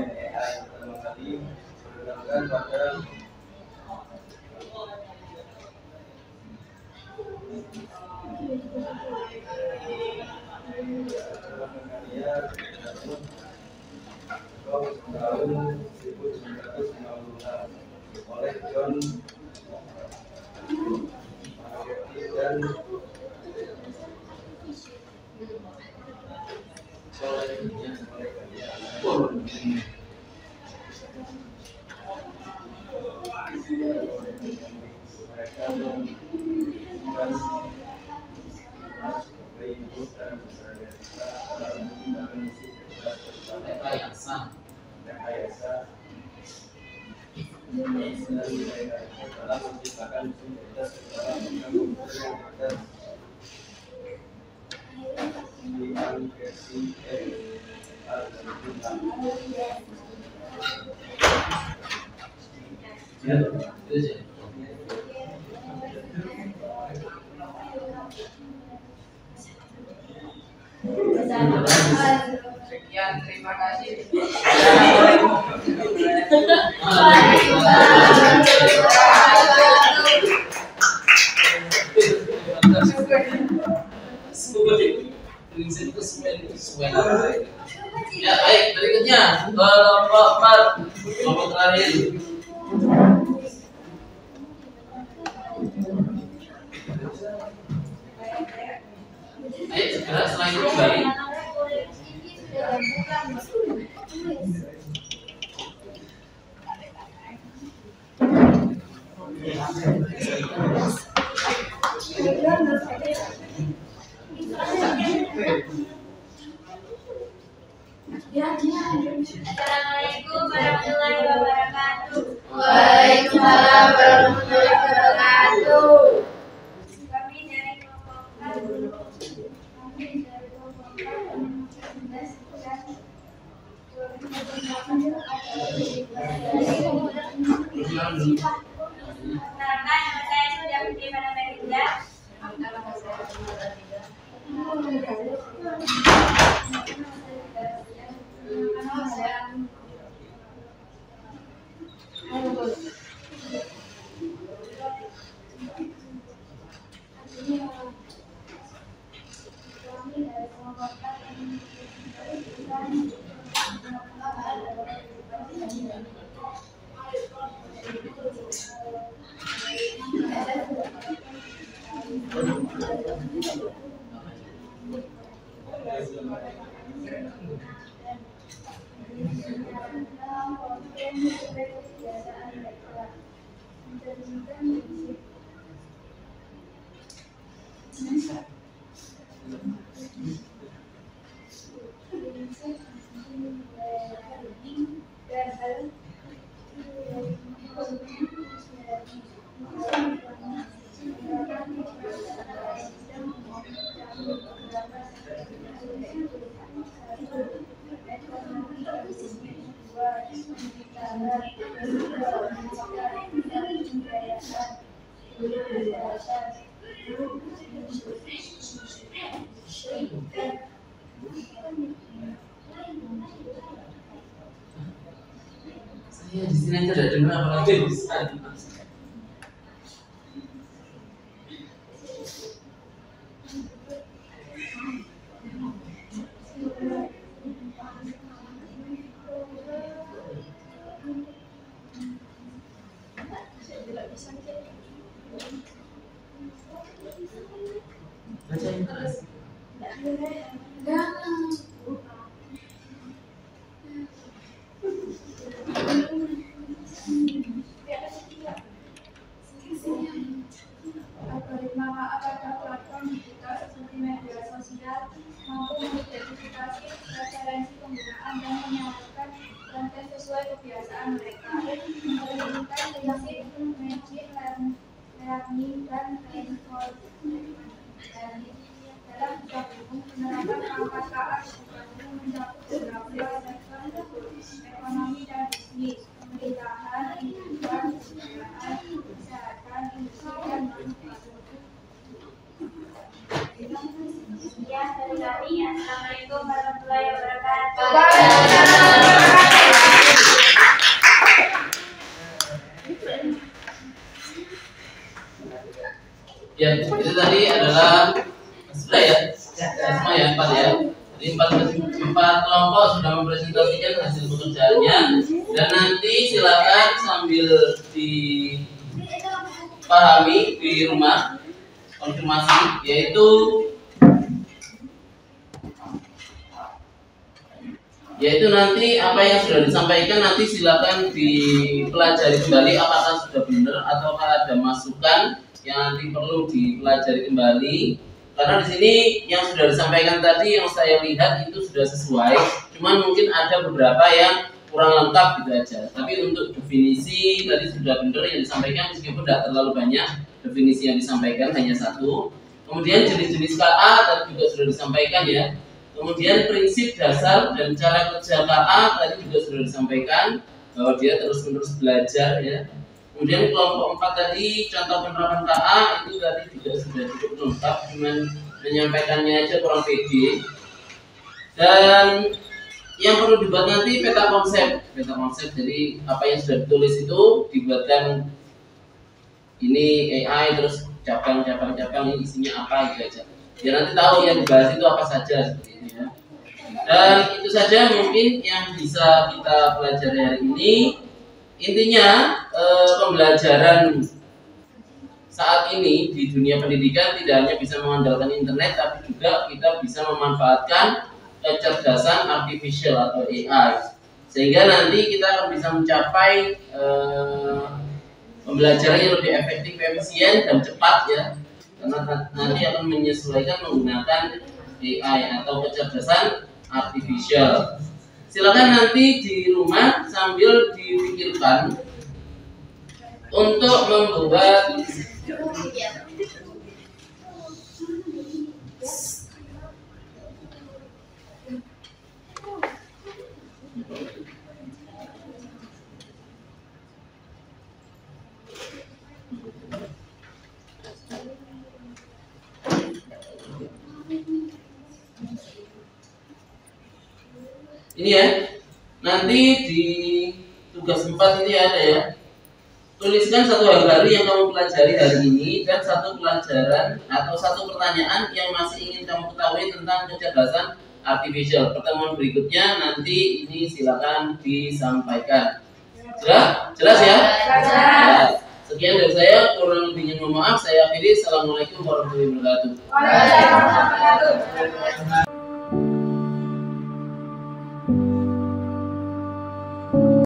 AI pertama kali digunakan pada tahun 1950 oleh John dan dalam menciptakan mesin cerdas secara menggunakan Sekian, terima kasih. Ya baik, berikutnya kelompok 4 kelompok terakhir. Ayo segera setelah itu kembali. Assalamualaikum warahmatullahi wabarakatuh. Waalaikumsalam warahmatullahi wabarakatuh. Kami dari kelompok 4. Perkenalkan, nama saya sudah Putri Manamelinda. Dan Saya di sini aja tidak dengar apalagi bisa. Bacain terus. Algoritma pada platform digital seperti media sosial mampu mengidentifikasi preferensi penggunaan dan menyalurkan konten sesuai kebiasaan mereka, memperlukan prinsip machine learning dan reinforcement learning dalam menggabungkan penerapan pangkat KA mencakup beberapa sektor ekonomi dan bisnis, pemerintahan, pendidikan, kebudayaan, kesehatan, industri, dan manufaktur. Sekian dari kami. Assalamualaikum warahmatullahi wabarakatuh. Ya, itu tadi adalah sudah ya, semua ya 4 ya. Jadi 4 kelompok sudah mempresentasikan hasil pekerjaannya dan nanti silakan sambil dipahami di rumah konfirmasi, yaitu nanti apa yang sudah disampaikan nanti silakan dipelajari kembali apakah sudah benar ataukah ada masukan yang nanti perlu dipelajari kembali. Karena di sini yang sudah disampaikan tadi yang saya lihat itu sudah sesuai, cuman mungkin ada beberapa yang kurang lengkap gitu aja. Tapi untuk definisi tadi sudah benar yang disampaikan, meskipun tidak terlalu banyak definisi yang disampaikan, hanya 1. Kemudian jenis-jenis KA tadi juga sudah disampaikan ya. Kemudian prinsip dasar dan cara kerja KA tadi juga sudah disampaikan bahwa dia terus-menerus belajar ya. Kemudian kelompok 4 tadi contoh penerapan KA itu tadi juga sudah cukup lengkap, cuman menyampaikannya aja kurang pede. Dan yang perlu dibuat nanti peta konsep. Jadi apa yang sudah ditulis itu dibuatkan ini AI terus cabang-cabang ini isinya apa gitu aja. Ya nanti tahu yang dibahas itu apa saja seperti ini ya. Dan itu saja mungkin yang bisa kita pelajari hari ini. Intinya pembelajaran saat ini di dunia pendidikan tidak hanya bisa mengandalkan internet, tapi juga kita bisa memanfaatkan kecerdasan artificial atau AI, sehingga nanti kita akan bisa mencapai pembelajaran yang lebih efektif, efisien, dan cepat ya, karena nanti akan menyesuaikan menggunakan AI atau kecerdasan artificial. Silakan nanti di rumah sambil dipikirkan untuk membuat ini ya. Nanti di tugas 4 ini ada ya. Tuliskan 1 hal baru yang kamu pelajari hari ini dan 1 pelajaran atau 1 pertanyaan yang masih ingin kamu ketahui tentang kecerdasan artificial. Pertemuan berikutnya nanti ini silakan disampaikan. Jelas ya? Jelas. Sekian dari saya, kurang lebihnya mohon maaf. Saya akhiri. Assalamualaikum warahmatullahi wabarakatuh.